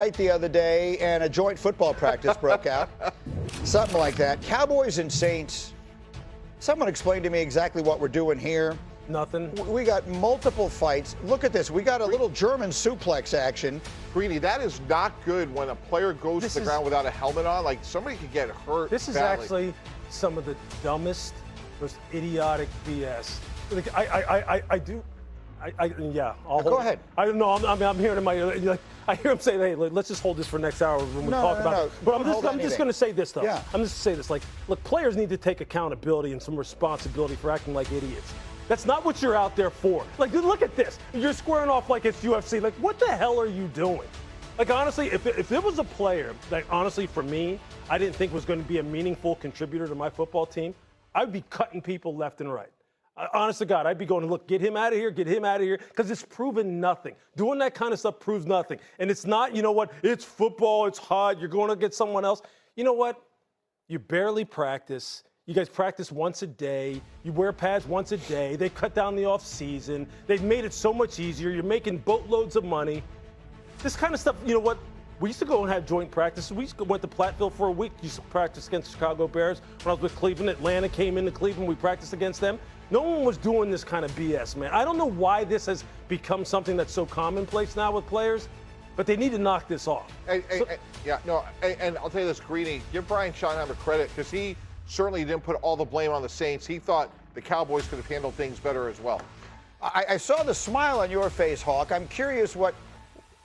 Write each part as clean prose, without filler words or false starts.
The other day, and a joint football practice broke out. Something like that. Cowboys and Saints. Someone explain to me exactly what we're doing here. Nothing. We got multiple fights. Look at this. We got a little German suplex action. Greeny, that is not good when a player goes to the ground without a helmet on. Like, somebody could get hurt. This is badly. actually some of the dumbest, most idiotic BS. Like, yeah. Go ahead. I don't know. I'm hearing in my like. I hear him say, "Hey, let's just hold this for next hour when we talk about it." But I'm just going to say this though. Yeah. I'm just going to say this. Like, look, players need to take accountability and some responsibility for acting like idiots. That's not what you're out there for. Like, look at this. You're squaring off like it's UFC. Like, what the hell are you doing? Like, honestly, if it was a player that, honestly, for me, I didn't think was going to be a meaningful contributor to my football team, I'd be cutting people left and right. Honest to God, I'd be going, look, get him out of here, because it's proven nothing. Doing that kind of stuff proves nothing. And it's not, you know what, it's football, it's hot, you're going to get someone else. You know what? You barely practice. You guys practice once a day. You wear pads once a day. They cut down the off season. They've made it so much easier. You're making boatloads of money. This kind of stuff, you know what? We used to go and have joint practices. We went to Platteville for a week. Used to practice against the Chicago Bears. When I was with Cleveland, Atlanta came into Cleveland. We practiced against them. No one was doing this kind of BS, man. I don't know why this has become something that's so commonplace now with players, but they need to knock this off. And I'll tell you this, Greeny, give Brian Schottenheimer credit, because he certainly didn't put all the blame on the Saints. He thought the Cowboys could have handled things better as well. I saw the smile on your face, Hawk. I'm curious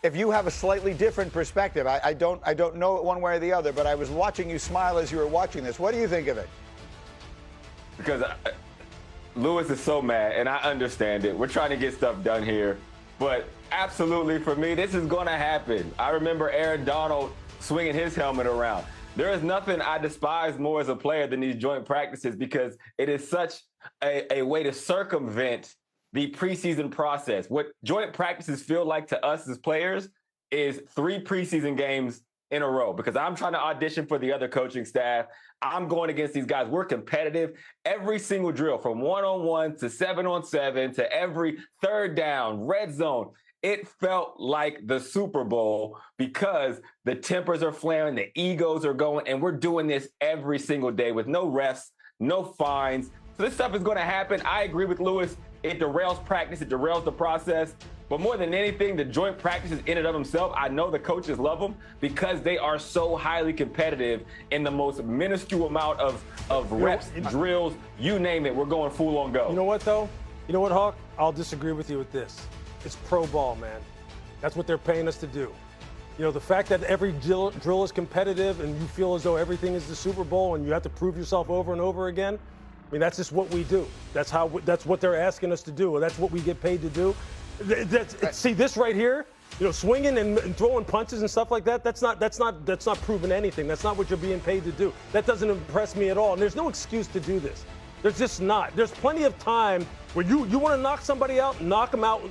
if you have a slightly different perspective. I don't know it one way or the other, but I was watching you smile as you were watching this. What do you think of it? Because Lewis is so mad, and I understand it. We're trying to get stuff done here. But absolutely, for me, this is going to happen. I remember Aaron Donald swinging his helmet around. There is nothing I despise more as a player than these joint practices, because it is such a way to circumvent the preseason process. What joint practices feel like to us as players is 3 preseason games in a row, because I'm trying to audition for the other coaching staff. I'm going against these guys. We're competitive. Every single drill, from 1-on-1 to 7-on-7 to every third down, red zone. It felt like the Super Bowl, because the tempers are flaring, the egos are going, and we're doing this every single day with no refs, no fines. So this stuff is going to happen. I agree with Lewis. It derails practice. It derails the process. But more than anything, the joint practices in and of themselves, I know the coaches love them because they are so highly competitive in the most minuscule amount of reps, drills, you name it. We're going full on go. You know what, though? You know what, Hawk? I'll disagree with you with this. It's pro ball, man. That's what they're paying us to do. You know, the fact that every drill is competitive and you feel as though everything is the Super Bowl and you have to prove yourself over and over again, I mean, that's just what we do. That's what they're asking us to do. That's what we get paid to do. See this right here, you know, swinging and throwing punches and stuff like that. That's not proving anything. That's not what you're being paid to do. That doesn't impress me at all. And there's no excuse to do this. There's just not. There's plenty of time where you want to knock somebody out, knock them out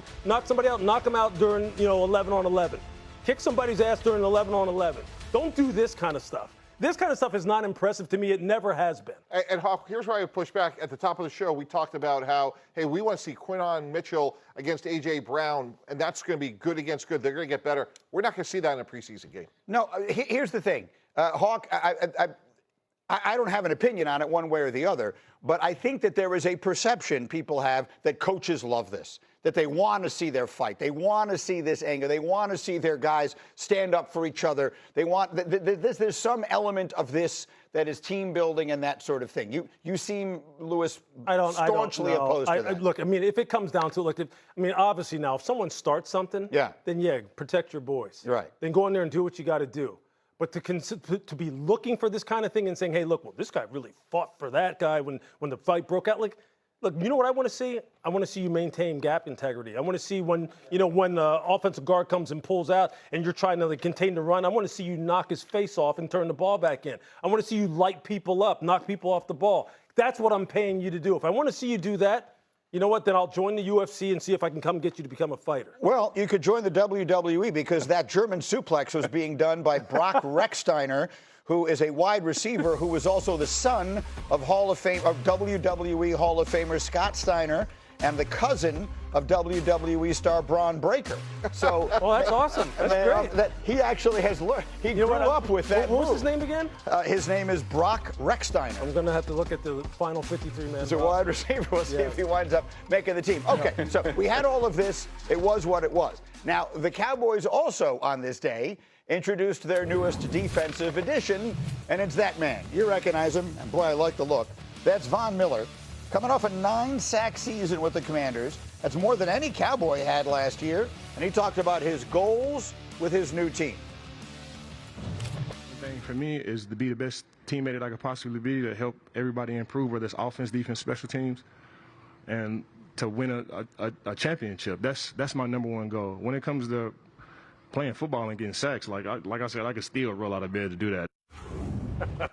during 11-on-11. Kick somebody's ass during 11-on-11. Don't do this kind of stuff. This kind of stuff is not impressive to me. It never has been. And Hawk, here's where I would push back. At the top of the show, we talked about how, hey, we want to see Quinton Mitchell against A.J. Brown, and that's going to be good against good. They're going to get better. We're not going to see that in a preseason game. No, here's the thing. Hawk, I don't have an opinion on it one way or the other, but I think that there is a perception people have that coaches love this, that they want to see their fight. They want to see this anger. They want to see their guys stand up for each other. They want there's some element of this that is team building and that sort of thing. You seem, Lewis, staunchly opposed to that. Look, I mean, if it comes down to it, obviously now, if someone starts something, then protect your boys. Right. Then go in there and do what you got to do. But to be looking for this kind of thing and saying, hey, look, well, this guy really fought for that guy when the fight broke out. Like, look, you know what I want to see? I want to see you maintain gap integrity. I want to see when the offensive guard comes and pulls out and you're trying to contain the run, I want to see you knock his face off and turn the ball back in. I want to see you light people up, knock people off the ball. That's what I'm paying you to do. If I want to see you do that, you know what? Then I'll join the UFC and see if I can come get you to become a fighter. Well, you could join the WWE because that German suplex was being done by Brock Rechsteiner, who is a wide receiver who was also the son of WWE Hall of Famer Scott Steiner and the cousin of WWE star Braun Breaker. So, well, that's awesome. That's great. That he actually has learned. He grew up with that. What was his name again? His name is Brock Rechsteiner. I'm going to have to look at the final 53-man. He's a wide receiver. We'll see if he winds up making the team. Okay, so we had all of this. It was what it was. Now, the Cowboys also on this day introduced their newest defensive addition, and it's that man. You recognize him, and boy, I like the look. That's Von Miller, coming off a 9-sack season with the Commanders. That's more than any Cowboy had last year, and he talked about his goals with his new team. The thing for me is to be the best teammate that I could possibly be, to help everybody improve, whether it's offense, defense, special teams, and to win a championship. That's my number one goal. When it comes to playing football and getting sacks, like I said, I could still roll out of bed to do that.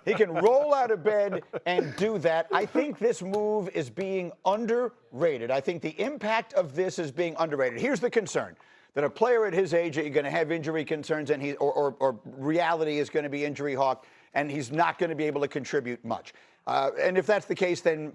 He can roll out of bed and do that. I think this move is being underrated. I think the impact of this is being underrated. Here's the concern, that a player at his age, you're going to have injury concerns, and or reality is going to be injury hawk, and he's not going to be able to contribute much. And if that's the case, then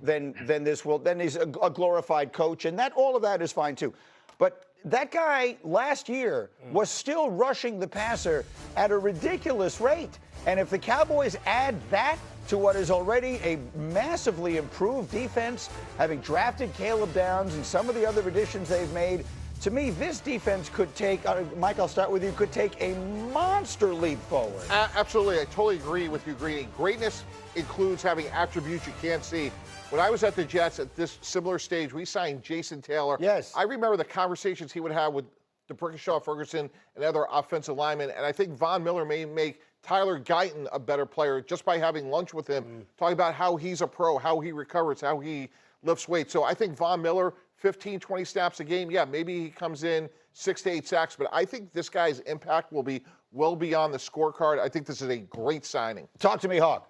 he's a glorified coach, and all of that is fine too. But that guy last year was still rushing the passer at a ridiculous rate. And if the Cowboys add that to what is already a massively improved defense, having drafted Caleb Downs and some of the other additions they've made, to me, this defense could take, Mike, I'll start with you, could take a monster leap forward. Absolutely. I totally agree with you, Greeny. Greatness includes having attributes you can't see. When I was at the Jets at this similar stage, we signed Jason Taylor. Yes. I remember the conversations he would have with DeBrickashaw Ferguson and other offensive linemen, and I think Von Miller may make Tyler Guyton a better player just by having lunch with him, talking about how he's a pro, how he recovers, how he lifts weight. So I think Von Miller, 15, 20 snaps a game, yeah, maybe he comes in 6 to 8 sacks, but I think this guy's impact will be well beyond the scorecard. I think this is a great signing. Talk to me, Hawk.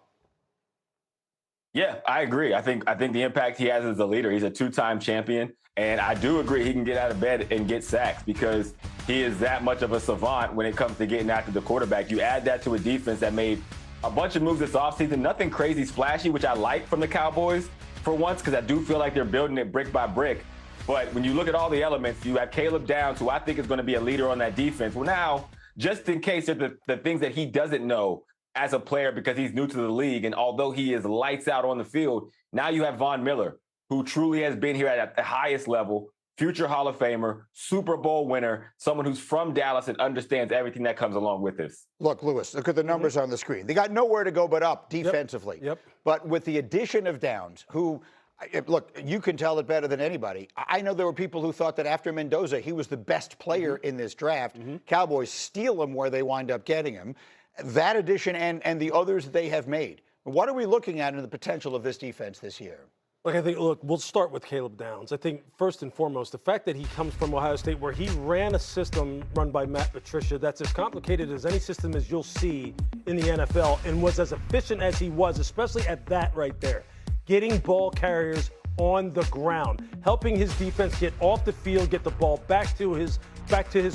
Yeah, I agree. I think the impact he has as a leader, he's a 2-time champion. And I do agree he can get out of bed and get sacks because he is that much of a savant when it comes to getting after the quarterback. You add that to a defense that made a bunch of moves this offseason, nothing crazy splashy, which I like from the Cowboys for once, because I do feel like they're building it brick by brick. But when you look at all the elements, you have Caleb Downs, who I think is going to be a leader on that defense. Well, now, just in case there's the things that he doesn't know as a player because he's new to the league, and although he is lights out on the field, now you have Von Miller, who truly has been here at the highest level, future Hall of Famer, Super Bowl winner, someone who's from Dallas and understands everything that comes along with this. Look, Lewis, look at the numbers on the screen. They got nowhere to go but up defensively. Yep. But with the addition of Downs, who, look, you can tell it better than anybody. I know there were people who thought that after Mendoza, he was the best player in this draft. Cowboys steal him where they wind up getting him. That addition and the others that they have made. What are we looking at in the potential of this defense this year? Look, we'll start with Caleb Downs. I think first and foremost, the fact that he comes from Ohio State where he ran a system run by Matt Patricia that's as complicated as any system as you'll see in the NFL and was as efficient as he was, especially at that right there. Getting ball carriers on the ground, helping his defense get off the field, get the ball back to his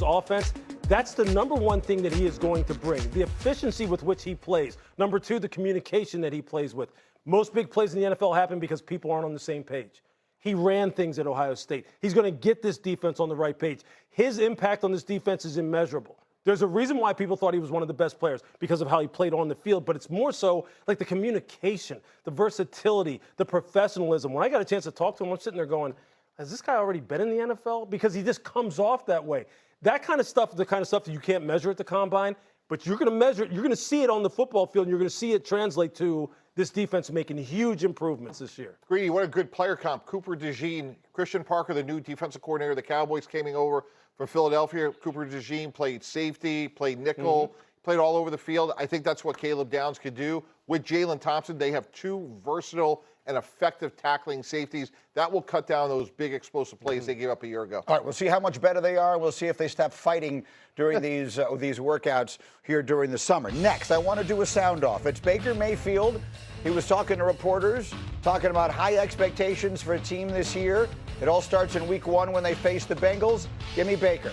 offense. That's the number one thing that he is going to bring. The efficiency with which he plays. Number two, the communication that he plays with. Most big plays in the NFL happen because people aren't on the same page. He ran things at Ohio State. He's going to get this defense on the right page. His impact on this defense is immeasurable. There's a reason why people thought he was one of the best players because of how he played on the field, but it's more so like the communication, the versatility, the professionalism. When I got a chance to talk to him, I'm sitting there going, has this guy already been in the NFL? Because he just comes off that way. That kind of stuff is the kind of stuff that you can't measure at the combine, but you're going to measure it, you're going to see it on the football field, and you're going to see it translate to this defense making huge improvements this year. Greedy, what a good player comp. Cooper DeJean, Christian Parker, the new defensive coordinator of the Cowboys, came over from Philadelphia. Cooper DeJean played safety, played nickel, played all over the field. I think that's what Caleb Downs could do. With Jalen Thompson, they have two versatile and effective tackling safeties. That will cut down those big explosive plays they gave up a year ago. All right, we'll see how much better they are. We'll see if they stop fighting during these workouts here during the summer. Next, I want to do a sound off. It's Baker Mayfield. He was talking to reporters, talking about high expectations for a team this year. It all starts in week 1 when they face the Bengals. Give me Baker.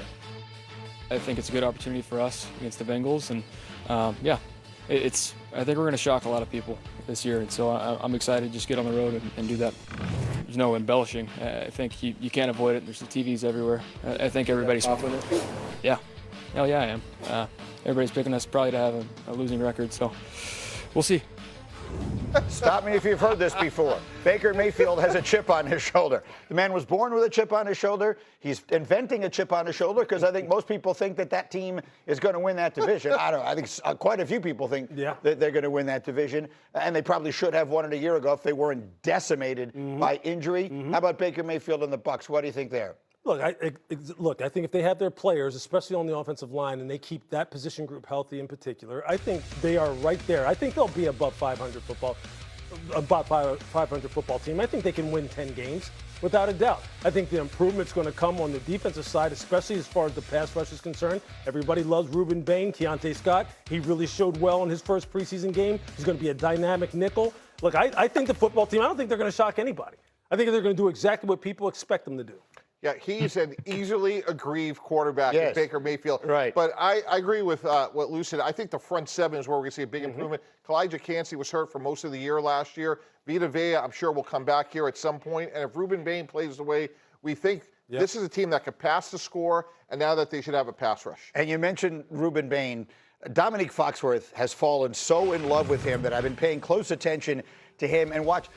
I think it's a good opportunity for us against the Bengals, and I think we're going to shock a lot of people this year, and so I'm excited to just get on the road and do that. there's no embellishing. I think you can't avoid it. There's the TVs everywhere. I think everybody's. Yeah. Hell yeah, I am. Everybody's picking us probably to have a losing record, so we'll see. Stop me if you've heard this before. Baker Mayfield has a chip on his shoulder. The man was born with a chip on his shoulder. He's inventing a chip on his shoulder because I think most people think that team is going to win that division. I don't know. I think quite a few people think that they're going to win that division, and they probably should have won it a year ago if they weren't decimated by injury. How about Baker Mayfield and the Bucs? What do you think there? Look, I think if they have their players, especially on the offensive line, and they keep that position group healthy in particular, I think they are right there. I think they'll be above 500 football team. I think they can win 10 games without a doubt. I think the improvement's going to come on the defensive side, especially as far as the pass rush is concerned. Everybody loves Reuben Bain, Keontae Scott. He really showed well in his first preseason game. He's going to be a dynamic nickel. Look, I think the football team, I don't think they're going to shock anybody. I think they're going to do exactly what people expect them to do. Yeah, he's an easily aggrieved quarterback, Baker Mayfield. Right. But I agree with what Lou said. I think the front seven is where we're going to see a big improvement. Kalijah Cansey was hurt for most of the year last year. Vita Vea, I'm sure, will come back here at some point. And if Reuben Bain plays the way we think, this is a team that could pass the score, and now that they should have a pass rush. And you mentioned Reuben Bain. Dominique Foxworth has fallen so in love with him that I've been paying close attention to him and watch.